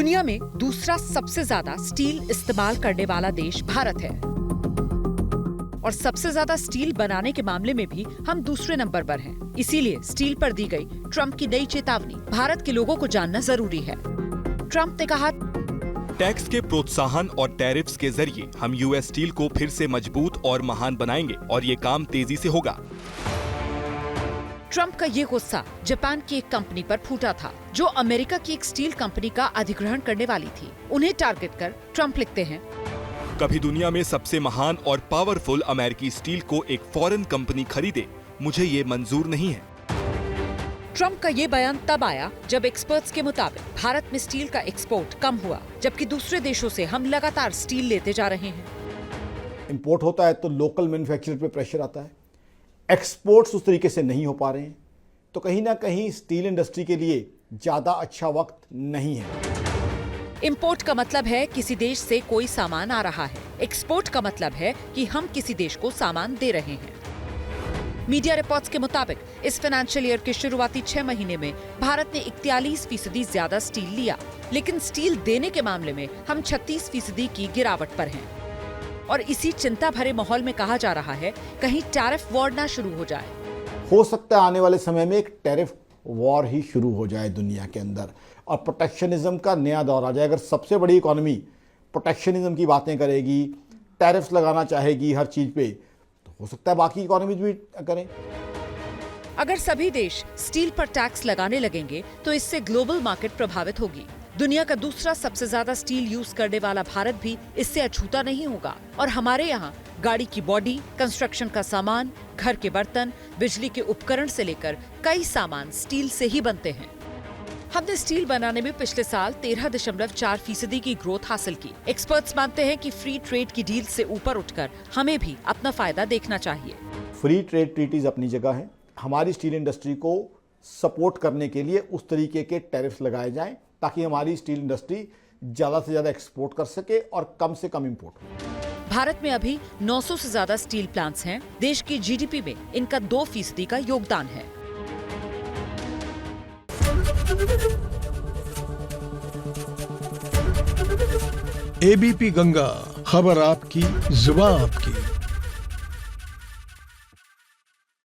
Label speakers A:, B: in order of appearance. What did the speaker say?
A: दुनिया में दूसरा सबसे ज्यादा स्टील इस्तेमाल करने वाला देश भारत है और सबसे ज्यादा स्टील बनाने के मामले में भी हम दूसरे नंबर पर हैं। इसीलिए स्टील पर दी गई ट्रंप की नई चेतावनी भारत के लोगों को जानना जरूरी है। ट्रंप ने कहा,
B: टैक्स के प्रोत्साहन और टैरिफ्स के जरिए हम यूएस स्टील को फिर से मजबूत और महान बनाएंगे और ये काम तेजी से होगा।
A: ट्रंप का ये गुस्सा जापान की एक कंपनी पर फूटा था जो अमेरिका की एक स्टील कंपनी का अधिग्रहण करने वाली थी। उन्हें टारगेट कर ट्रंप लिखते हैं,
B: कभी दुनिया में सबसे महान और पावरफुल अमेरिकी स्टील को एक फॉरेन कंपनी खरीदे, मुझे ये मंजूर नहीं है।
A: ट्रंप का ये बयान तब आया जब एक्सपर्ट्स के मुताबिक भारत में स्टील का एक्सपोर्ट कम हुआ, जबकि दूसरे देशों से हम लगातार स्टील लेते जा रहे हैं।
C: इंपोर्ट होता है तो लोकल मैन्युफैक्चरर पे प्रेशर आता है, एक्सपोर्ट्स उस तरीके से नहीं हो पा रहे हैं, तो कहीं ना कहीं स्टील इंडस्ट्री के लिए ज़्यादा अच्छा वक्त नहीं है।
A: इंपोर्ट का मतलब है किसी देश से कोई सामान आ रहा है, एक्सपोर्ट का मतलब है कि हम किसी देश को सामान दे रहे हैं। मीडिया रिपोर्ट्स के मुताबिक इस फाइनेंशियल ईयर के शुरुआती 6 महीने में भारत ने 41% ज्यादा स्टील लिया, लेकिन स्टील देने के मामले में हम 36% की गिरावट पर हैं। और इसी चिंता भरे माहौल में कहा जा रहा है कहीं टैरिफ वॉर ना शुरू हो जाए।
C: हो सकता है आने वाले समय में एक टैरिफ वॉर ही शुरू हो जाए दुनिया के अंदर और प्रोटेक्शनिज्म का नया दौर आ जाए। अगर सबसे बड़ी इकोनॉमी प्रोटेक्शनिज्म की बातें करेगी, टैरिफ्स लगाना चाहेगी हर चीज पे, तो हो सकता है बाकी इकोनॉमीज भी करें।
A: अगर सभी देश स्टील पर टैक्स लगाने लगेंगे तो इससे ग्लोबल मार्केट प्रभावित होगी। दुनिया का दूसरा सबसे ज्यादा स्टील यूज करने वाला भारत भी इससे अछूता नहीं होगा और हमारे यहाँ गाड़ी की बॉडी, कंस्ट्रक्शन का सामान, घर के बर्तन, बिजली के उपकरण से लेकर कई सामान स्टील से ही बनते हैं। हमने स्टील बनाने में पिछले साल 13.4% की ग्रोथ हासिल की। एक्सपर्ट्स मानते हैं कि फ्री ट्रेड की डील से ऊपर उठकर हमें भी अपना फायदा देखना चाहिए।
C: फ्री ट्रेड ट्रीटीज अपनी जगह है, हमारी स्टील इंडस्ट्री को सपोर्ट करने के लिए उस तरीके के टैरिफ्स लगाए जाएं ताकि हमारी स्टील इंडस्ट्री ज्यादा से ज्यादा एक्सपोर्ट कर सके और कम से कम इंपोर्ट हो।
A: भारत में अभी 900 से ज्यादा स्टील प्लांट्स हैं। देश की जीडीपी में इनका 2% का योगदान है।
D: एबीपी गंगा, खबर आपकी, जुबान आपकी।